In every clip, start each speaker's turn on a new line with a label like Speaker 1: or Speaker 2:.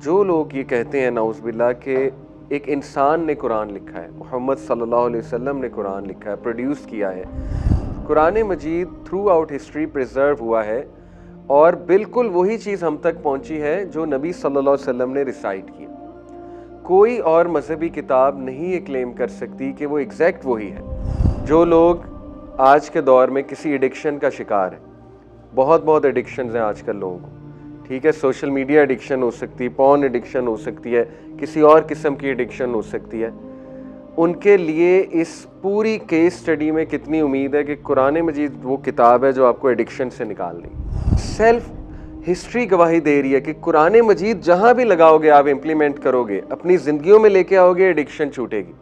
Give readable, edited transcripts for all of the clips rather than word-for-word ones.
Speaker 1: जो लोग ये कहते हैं नाउज़ुबिल्लाह कि एक इंसान ने कुरान लिखा है, मोहम्मद सल्लल्लाहु अलैहि वसल्लम ने कुरान लिखा है, प्रोड्यूस किया है। कुरान मजीद थ्रू आउट हिस्ट्री प्रिजर्व हुआ है और बिल्कुल वही चीज़ हम तक पहुंची है जो नबी सल्लल्लाहु अलैहि वसल्लम ने रिसाइट की। कोई और मजहबी किताब नहीं ये क्लेम कर सकती कि वो एग्जैक्ट वही है। जो लोग आज के दौर में किसी एडिक्शन का शिकार है, बहुत एडिक्शन हैं आजकल लोगों को, ठीक है, सोशल मीडिया एडिक्शन हो सकती है, पॉर्न एडिक्शन हो सकती है, किसी और किस्म की एडिक्शन हो सकती है, उनके लिए इस पूरी केस स्टडी में कितनी उम्मीद है कि कुरान मजीद वो किताब है जो आपको एडिक्शन से निकाल देगी। सेल्फ हिस्ट्री गवाही दे रही है कि कुरान मजीद जहाँ भी लगाओगे, आप इम्प्लीमेंट करोगे, अपनी ज़िंदगियों में लेके आओगे, एडिक्शन छूटेगी।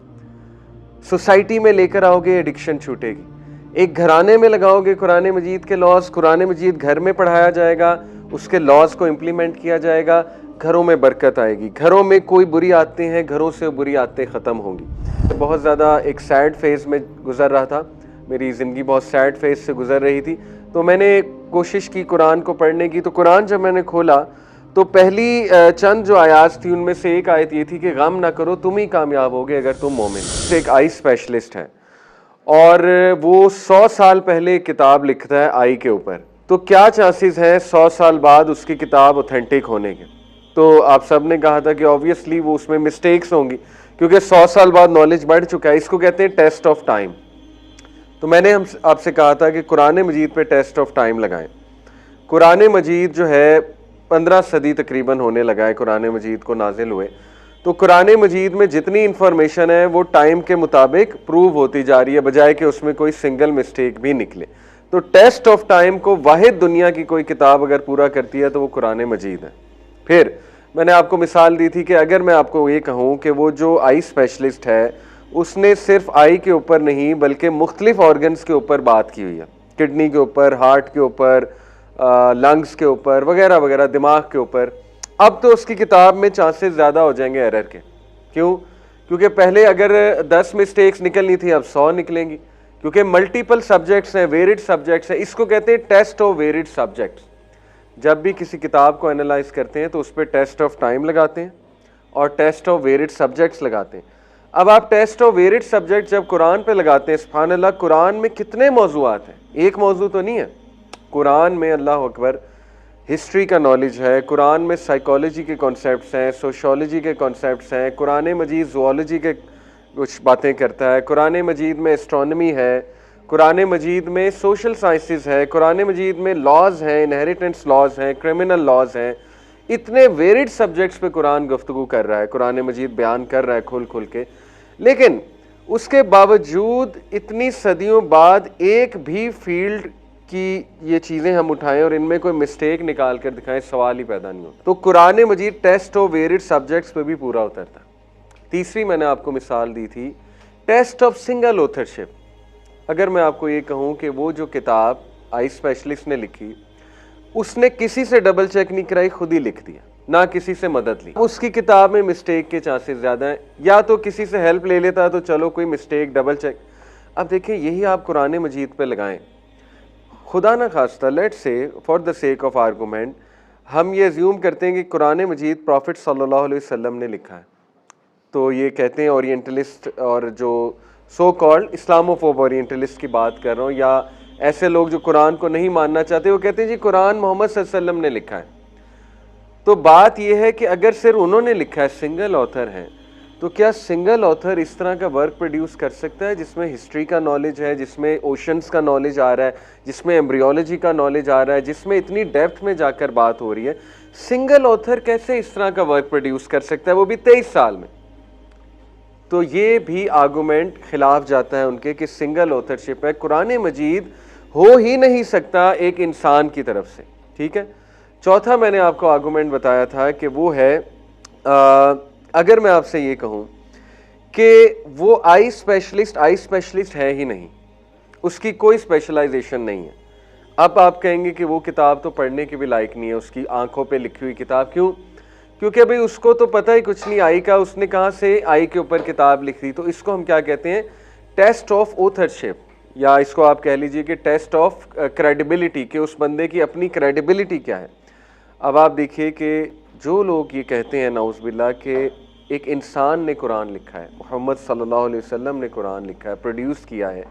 Speaker 1: सोसाइटी में लेकर आओगे, एडिक्शन छूटेगी। एक घराने में लगाओगे कुरान मजीद के लॉज, कुरान मजीद घर में पढ़ाया जाएगा, उसके लॉज को इम्प्लीमेंट किया जाएगा, घरों में बरकत आएगी। घरों में कोई बुरी आदतें हैं, घरों से बुरी आदतें ख़त्म होंगी। बहुत ज़्यादा एक सैड फेज़ में गुज़र रहा था, मेरी ज़िंदगी बहुत सैड फेज़ से गुज़र रही थी, तो मैंने कोशिश की कुरान को पढ़ने की। तो कुरान जब मैंने खोला तो पहली चंद जो आयात थी उनमें से एक आयत ये थी कि गम ना करो, तुम ही कामयाब होगे अगर तुम मोमिन हो। एक आई स्पेशलिस्ट है और वो 100 साल पहले किताब लिखता है आई के ऊपर, तो क्या चांसेस हैं 100 साल बाद उसकी किताब ऑथेंटिक होने के? तो आप सब ने कहा था कि ऑब्वियसली वो उसमें मिस्टेक्स होंगी क्योंकि 100 साल बाद नॉलेज बढ़ चुका है। इसको कहते हैं टेस्ट ऑफ टाइम। तो मैंने आपसे कहा था कि कुरान मजीद पे टेस्ट ऑफ टाइम लगाएं। कुरान मजीद जो है 15 सदी तकरीबन होने लगा है कुरान मजीद को नाजिल हुए, तो कुरान मजीद में जितनी इंफॉर्मेशन है वो टाइम के मुताबिक प्रूव होती जा रही है, बजाय कि उसमें कोई सिंगल मिस्टेक भी निकले। तो टेस्ट ऑफ टाइम को वाहिद दुनिया की कोई किताब अगर पूरा करती है तो वो कुरान मजीद है। फिर मैंने आपको मिसाल दी थी कि अगर मैं आपको ये कहूँ कि वो जो आई स्पेशलिस्ट है उसने सिर्फ आई के ऊपर नहीं बल्कि मुख्तलिफ ऑर्गन्स के ऊपर बात की हुई है, किडनी के ऊपर, हार्ट के ऊपर, लंग्स के ऊपर, वगैरह वगैरह, दिमाग के ऊपर, अब तो उसकी किताब में चांसेस ज़्यादा हो जाएंगे एरर के। क्यों? क्योंकि पहले अगर 10 मिस्टेक्स निकलनी थी अब 100 निकलेंगी, क्योंकि मल्टीपल सब्जेक्ट्स हैं, वेरिड सब्जेक्ट्स हैं। इसको कहते हैं टेस्ट ऑफ वेरिड सब्जेक्ट्स। जब भी किसी किताब को एनालाइज करते हैं तो उस पर टेस्ट ऑफ टाइम लगाते हैं और टेस्ट ऑफ वेरिड सब्जेक्ट्स लगाते हैं। अब आप टेस्ट ऑफ वेरिड सब्जेक्ट जब कुरान पे लगाते हैं, सुभान अल्लाह, कुरान में कितने मौजूआत हैं, एक मौजू तो नहीं है। कुरान में, अल्लाह अकबर, हिस्ट्री का नॉलेज है, कुरान में साइकोलॉजी के कॉन्सेप्ट्स हैं, सोशोलॉजी के कॉन्सेप्ट्स हैं, कुरान मजीद ज़ूलॉजी के कुछ बातें करता है, कुरान मजीद में एस्ट्रोनॉमी है, कुरान मजीद में सोशल साइंसेस है, कुरान मजीद में लॉज हैं, इनहेरिटेंस लॉज हैं, क्रिमिनल लॉज हैं। इतने वेरिड सब्जेक्ट्स पे कुरान गुफ्तगू कर रहा है, कुरान मजीद बयान कर रहा है खुल खुल के। लेकिन उसके बावजूद इतनी सदियों बाद एक भी फील्ड की ये चीज़ें हम उठाएं और इनमें कोई मिस्टेक निकाल कर दिखाएं, सवाल ही पैदा नहीं होता। तो कुरान मजीद टेस्ट ऑफ वेरिड सब्जेक्ट्स पे भी पूरा उतरता। तीसरी मैंने आपको मिसाल दी थी टेस्ट ऑफ सिंगल ऑथरशिप। अगर मैं आपको ये कहूँ कि वो जो किताब आई स्पेशलिस्ट ने लिखी, उसने किसी से डबल चेक नहीं कराई, खुद ही लिख दिया, ना किसी से मदद ली, उसकी किताब में मिस्टेक के चांसेस ज़्यादा हैं। या तो किसी से हेल्प ले लेता तो चलो कोई मिस्टेक, डबल चेक। अब देखिए, यही आप कुरान मजीद पे लगाएं, खुदा ना खास्ता, let's say for the sake of argument हम ये अज्यूम करते हैं कि कुरान मजीद प्रॉफिट सल्लल्लाहु अलैहि वसल्लम ने लिखा है, तो ये कहते हैं ओरिएंटलिस्ट और जो सो कॉल्ड इस्लामोफोब ओरिएंटलिस्ट की बात कर रहा हूँ, या ऐसे लोग जो कुरान को नहीं मानना चाहते, वो कहते हैं जी कुरान मोहम्मद सल्लल्लाहु अलैहि वसल्लम ने लिखा है। तो बात यह है कि अगर सिर्फ उन्होंने लिखा है, सिंगल ऑथर है, तो क्या सिंगल ऑथर इस तरह का वर्क प्रोड्यूस कर सकता है जिसमें हिस्ट्री का नॉलेज है, जिसमें ओशंस का नॉलेज आ रहा है, जिसमें एम्ब्रियोलॉजी का नॉलेज आ रहा है, जिसमें इतनी डेप्थ में जाकर बात हो रही है? सिंगल ऑथर कैसे इस तरह का वर्क प्रोड्यूस कर सकता है, वो भी 23 साल में? तो ये भी आर्गूमेंट खिलाफ जाता है उनके कि सिंगल ऑथरशिप है। कुरान मजीद हो ही नहीं सकता एक इंसान की तरफ से, ठीक है। चौथा मैंने आपको आर्गूमेंट बताया था कि वो है, अगर मैं आपसे ये कहूँ कि वो आई स्पेशलिस्ट है ही नहीं, उसकी कोई स्पेशलाइजेशन नहीं है। अब आप कहेंगे कि वो किताब तो पढ़ने के भी लायक नहीं है, उसकी आंखों पे लिखी हुई किताब। क्यों? क्योंकि अभी उसको तो पता ही कुछ नहीं आई का, उसने कहाँ से आई के ऊपर किताब लिख दी। तो इसको हम क्या कहते हैं? टेस्ट ऑफ ऑथरशिप, या इसको आप कह लीजिए कि टेस्ट ऑफ क्रेडिबिलिटी, कि उस बंदे की अपनी क्रेडिबिलिटी क्या है। अब आप देखिए कि जो लोग ये कहते हैं नाउज़ुबिल्लाह कि एक इंसान ने कुरान लिखा है, मोहम्मद सल्लल्लाहु अलैहि वसल्लम ने कुरान लिखा है, प्रोड्यूस किया है,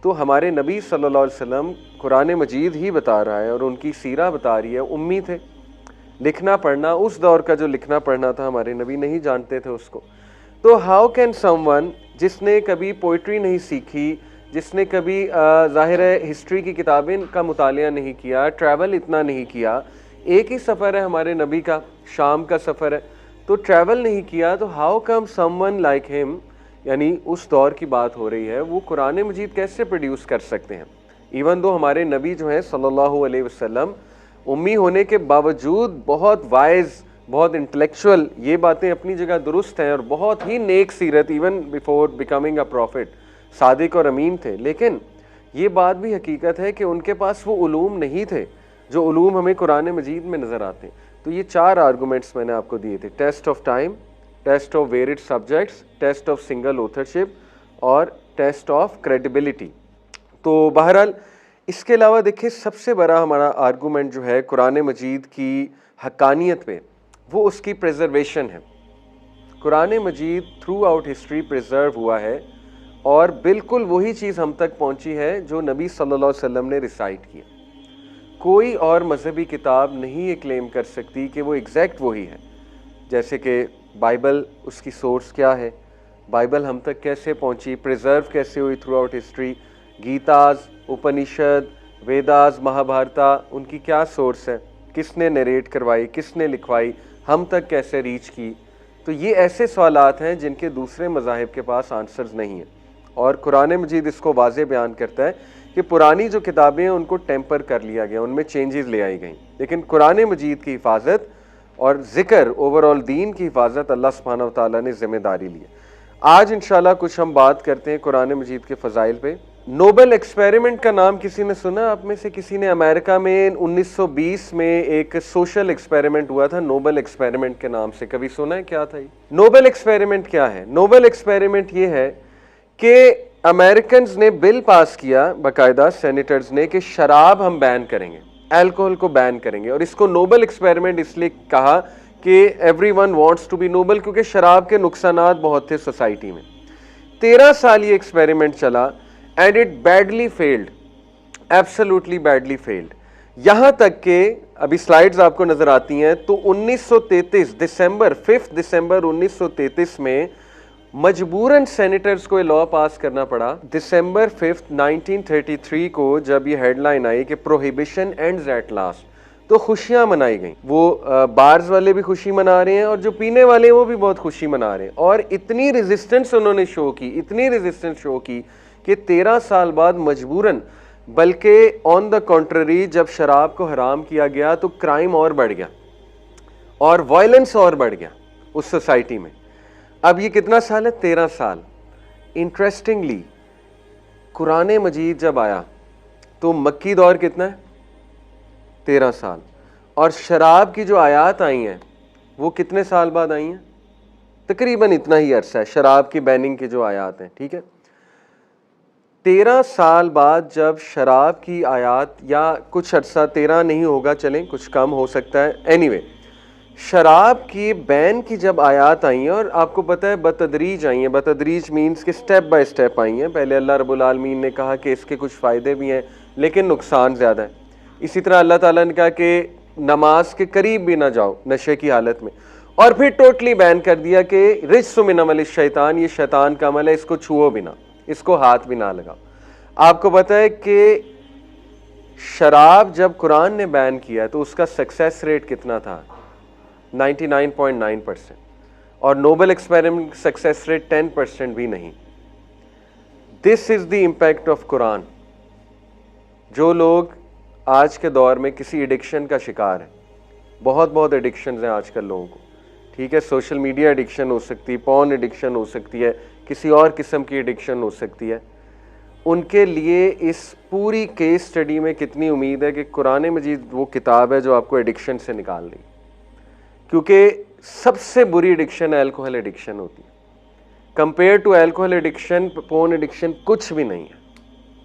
Speaker 1: तो हमारे नबी सल्लल्लाहु अलैहि वसल्लम कुरान मजीद ही बता रहा है और उनकी सीरा बता रही है, उम्मी थे, लिखना पढ़ना उस दौर का जो लिखना पढ़ना था हमारे नबी नहीं जानते थे उसको। तो हाउ कैन समवन जिसने कभी पोइट्री नहीं सीखी, जिसने कभी ज़ाहिर है हिस्ट्री की किताबें का मुतालिया नहीं किया, ट्रैवल इतना नहीं किया, एक ही सफ़र है हमारे नबी का, शाम का सफ़र है, तो ट्रैवल नहीं किया, तो how come someone like him, यानी उस दौर की बात हो रही है, वो कुरान मजीद कैसे प्रोड्यूस कर सकते हैं। इवन दो हमारे नबी जो हैं सल्लल्लाहु अलैहि वसल्लम उम्मी होने के बावजूद बहुत वाइज, बहुत इंटेलेक्चुअल, ये बातें अपनी जगह दुरुस्त हैं, और बहुत ही नेक सीरत, even before becoming a profit, Sadiq और अमीन थे। लेकिन ये बात भी हकीकत है कि उनके पास वो उलूम नहीं थे जो उलूम हमें कुरान मजीद में नज़र आते हैं। तो ये 4 आर्गूमेंट्स मैंने आपको दिए थे, test of time, test of varied subjects, test of single authorship और टेस्ट ऑफ क्रेडिबिलिटी। तो बहरहाल इसके अलावा देखिए सबसे बड़ा हमारा आर्गूमेंट जो है कुरान मजीद की हक्कानियत पे, वो उसकी प्रिजर्वेशन है। कुरान मजीद थ्रू आउट हिस्ट्री प्रिजर्व हुआ है और बिल्कुल वही चीज़ हम तक पहुंची है जो नबी सल्लल्लाहु अलैहि वसल्लम ने रिसाइट किया। कोई और मजहबी किताब नहीं ये क्लेम कर सकती कि वो एग्जैक्ट वही है। जैसे कि बाइबल, उसकी सोर्स क्या है, बाइबल हम तक कैसे पहुंची, प्रिजर्व कैसे हुई थ्रू आउट हिस्ट्री, गीताज, उपनिषद, वेदास, महाभारता, उनकी क्या सोर्स है, किसने नरेट करवाई, किसने लिखवाई, हम तक कैसे रीच की। तो ये ऐसे सवालात हैं जिनके दूसरे मज़ाहिब के पास आंसर्स नहीं हैं, और कुरान मजीद इसको वाज़े बयान करता है कि पुरानी जो किताबें हैं उनको टेम्पर कर लिया गया, उनमें चेंजेस ले आई गई, लेकिन कुरान मजीद की हिफाजत और ज़िक्र, ओवरऑल दीन की हिफाजत अल्लाह सुब्हानहू व तआला ने ज़िम्मेदारी ली है। आज इंशाल्लाह कुछ हम बात करते हैं कुरान मजीद के फ़ज़ाइल पे। नोबल एक्सपेरिमेंट का नाम किसी ने सुना आप में से किसी ने? अमेरिका में 1920 में एक सोशल एक्सपेरिमेंट हुआ था नोबल एक्सपेरिमेंट के नाम से, कभी सुना है? क्या था ये नोबल एक्सपेरिमेंट? क्या है नोबल एक्सपेरिमेंट? ये है कि अमेरिकन्स ने बिल पास किया बाकायदा, सेनेटर्स ने, कि शराब हम बैन करेंगे, अल्कोहल को बैन करेंगे। और इसको नोबल एक्सपेरिमेंट इसलिए कहा कि everyone wants to be noble, क्योंकि शराब के नुकसानात बहुत थे सोसाइटी में। 13 साल ये एक्सपेरिमेंट चला and it badly failed, absolutely badly failed. यहां तक कि अभी स्लाइड्स आपको नजर आती हैं, तो 1933 दिसंबर 5 दिसंबर 1933 में मजबूरन सेनेटर्स को ये लॉ पास करना पड़ा। दिसंबर 5 1933 को जब ये हेडलाइन आई कि प्रोहिबिशन एंड्स एट लास्ट, तो खुशियां मनाई गई। वो बार्स वाले भी खुशी मना रहे हैं और जो पीने वाले हैं वो भी बहुत खुशी मना रहे हैं। और इतनी रेजिस्टेंस उन्होंने शो की, इतनी रेजिस्टेंस शो की कि 13 साल बाद मजबूरन, बल्कि ऑन द कॉन्ट्ररी, जब शराब को हराम किया गया तो क्राइम और बढ़ गया और वायलेंस और बढ़ गया उस सोसाइटी में। अब ये कितना साल है? 13 साल। इंटरेस्टिंगली कुरान मजीद जब आया तो मक्की दौर कितना है? 13 साल। और शराब की जो आयात आई हैं वो कितने साल बाद आई हैं? तकरीबन इतना ही अरसा है शराब की बैनिंग की जो आयात हैं, ठीक है। 13 साल बाद जब शराब की आयात, या कुछ अरसा, 13 नहीं होगा, चलें कुछ कम हो सकता है, एनीवे, शराब की बैन की जब आयात आई हैं, और आपको पता है बतदरीज आई हैं, बतदरीज मीन्स कि स्टेप बाय स्टेप आई हैं। पहले अल्लाह रब्बुल आलमीन ने कहा कि इसके कुछ फ़ायदे भी हैं लेकिन नुकसान ज़्यादा है। इसी तरह अल्लाह ताला ने कहा कि नमाज के करीब भी ना जाओ नशे की हालत में, और फिर टोटली बैन कर दिया कि रिज्सुम मिन अमल शैतान, ये शैतान का अमल है, इसको छुओ भी ना, इसको हाथ भी ना लगाओ। आपको पता है कि शराब जब कुरान ने बैन किया तो उसका सक्सेस रेट कितना था? 99.9%। और नोबल एक्सपेरिमेंट सक्सेस रेट 10% भी नहीं। This is the impact of Quran. जो लोग आज के दौर में किसी एडिक्शन का शिकार है, बहुत एडिक्शन हैं आजकल लोगों को, ठीक है, सोशल मीडिया एडिक्शन हो सकती है, पॉर्न एडिक्शन हो सकती है, किसी और किस्म की एडिक्शन हो सकती है, उनके लिए इस पूरी केस स्टडी में कितनी उम्मीद है कि कुरान मजीद वो किताब है जो आपको एडिक्शन से निकाल देगी। क्योंकि सबसे बुरी एडिक्शन अल्कोहल एडिक्शन होती है। Compare to alcohol addiction, porn addiction कुछ भी नहीं है।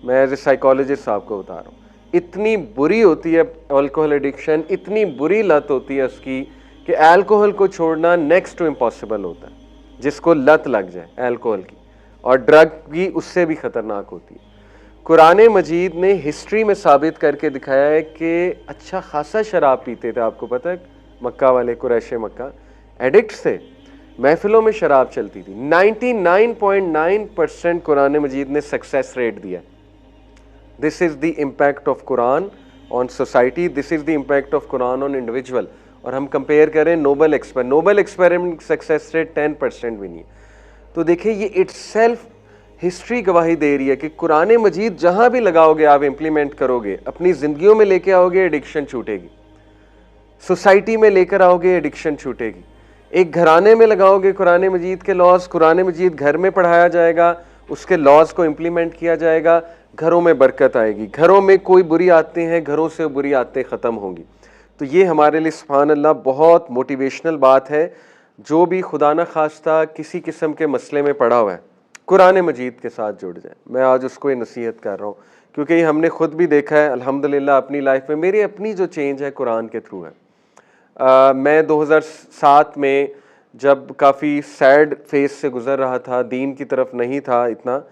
Speaker 1: मैं एज ए साइकोलॉजिस्ट आपको बता रहा हूँ, इतनी बुरी होती है अल्कोहल एडिक्शन, इतनी बुरी लत होती है उसकी कि अल्कोहल को छोड़ना नेक्स्ट टू इम्पॉसिबल होता है, जिसको लत लग जाए अल्कोहल की, और ड्रग की उससे भी खतरनाक होती है। कुरान मजीद ने हिस्ट्री में साबित करके दिखाया है कि अच्छा खासा शराब पीते थे, आपको पता है मक्का वाले, कुरैश मक्का एडिक्ट्स थे, महफिलों में शराब चलती थी। 99.9% कुरान मजीद ने सक्सेस रेट दिया। This is the impact of Quran on society, this is the impact of Quran on individual. और हम कंपेयर करें नोबल एक्सपेरिमेंट सक्सेस रेट 10% भी नहीं है। तो देखिए ये इट्सेल्फ हिस्ट्री गवाही दे रही है कि कुरान मजीद जहां भी लगाओगे, आप इंप्लीमेंट करोगे, अपनी जिंदगियों में लेके आओगे, एडिक्शन छूटेगी। सोसाइटी में लेकर आओगे, एडिक्शन छूटेगी। एक घराने में लगाओगे कुरान मजीद के लॉज, कुरान मजीद घर में पढ़ाया जाएगा, उसके लॉज को इंप्लीमेंट किया जाएगा, घरों में बरकत आएगी। घरों में कोई बुरी आदतें हैं, घरों से बुरी आदतें ख़त्म होंगी। तो ये हमारे लिए सुभान अल्लाह बहुत मोटिवेशनल बात है। जो भी खुदा न खास्ता किसी किस्म के मसले में पड़ा हुआ है, कुरान मजीद के साथ जुड़ जाए। मैं आज उसको ये नसीहत कर रहा हूँ, क्योंकि ये हमने खुद भी देखा है अल्हम्दुलिल्लाह अपनी लाइफ में। मेरी अपनी जो चेंज है कुरान के थ्रू है। मैं 2007 में जब काफ़ी सैड फेस से गुज़र रहा था, दीन की तरफ नहीं था इतना,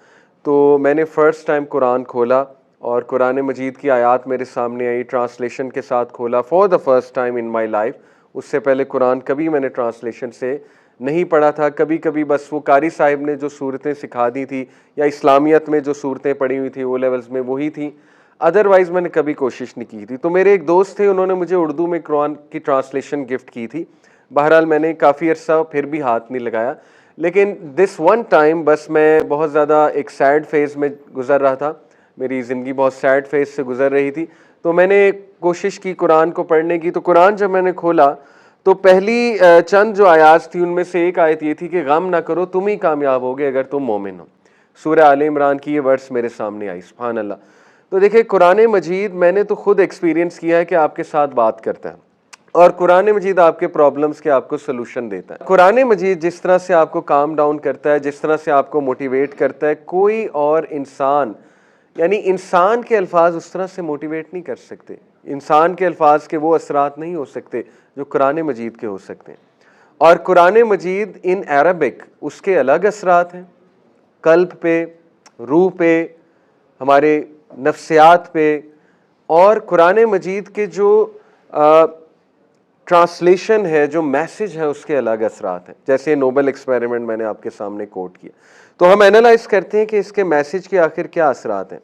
Speaker 1: तो मैंने फ़र्स्ट टाइम कुरान खोला और कुरान मजीद की आयत मेरे सामने आई, ट्रांसलेशन के साथ खोला for the first time in my life. उससे पहले कुरान कभी मैंने ट्रांसलेशन से नहीं पढ़ा था। कभी कभी बस वो कारी साहिब ने जो सूरतें सिखा दी थी, या इस्लामियत में जो सूरतें पढ़ी हुई थी वो लेवल्स में वही थी, अदरवाइज़ मैंने कभी कोशिश नहीं की थी। तो मेरे एक दोस्त थे, उन्होंने मुझे उर्दू में कुरान की ट्रांसलेशन गिफ्ट की थी। बहरहाल मैंने काफ़ी अर्सा फिर भी हाथ नहीं लगाया, लेकिन दिस वन टाइम बस मैं बहुत ज़्यादा एक सैड फेज़ में गुज़र रहा था, मेरी ज़िंदगी बहुत सैड फेज़ से गुज़र रही थी। तो मैंने कोशिश की कुरान को पढ़ने की। तो कुरान जब मैंने खोला तो पहली चंद जो आयात थी उनमें से एक आयत ये थी कि गम ना करो, तुम ही कामयाब होगे अगर तुम मोमिन हो। सूरह आले इमरान की ये वर्ड्स मेरे सामने आई, सुभान अल्लाह। तो देखिए कुरान मजीद मैंने तो खुद एक्सपीरियंस किया है कि आपके साथ बात करता है, और कुरान मजीद आपके प्रॉब्लम्स के आपको सोल्यूशन देता है। कुरान मजीद जिस तरह से आपको काम डाउन करता है, जिस तरह से आपको मोटिवेट करता है, कोई और इंसान, यानी इंसान के अल्फाज उस तरह से मोटिवेट नहीं कर सकते। इंसान के अल्फाज के वो असरात नहीं हो सकते जो कुरान मजीद के हो सकते हैं। और कुरान मजीद इन अरबिक उसके अलग असरात हैं, कल्ब पे, रूह पे, हमारे नफ्सियात पे। और कुरान मजीद के जो ट्रांसलेशन है, जो मैसेज है, उसके अलग असरात हैं। जैसे नोबल एक्सपेरिमेंट मैंने आपके सामने कोट किया, तो हम एनालाइज करते हैं कि इसके मैसेज के आखिर क्या असरात हैं।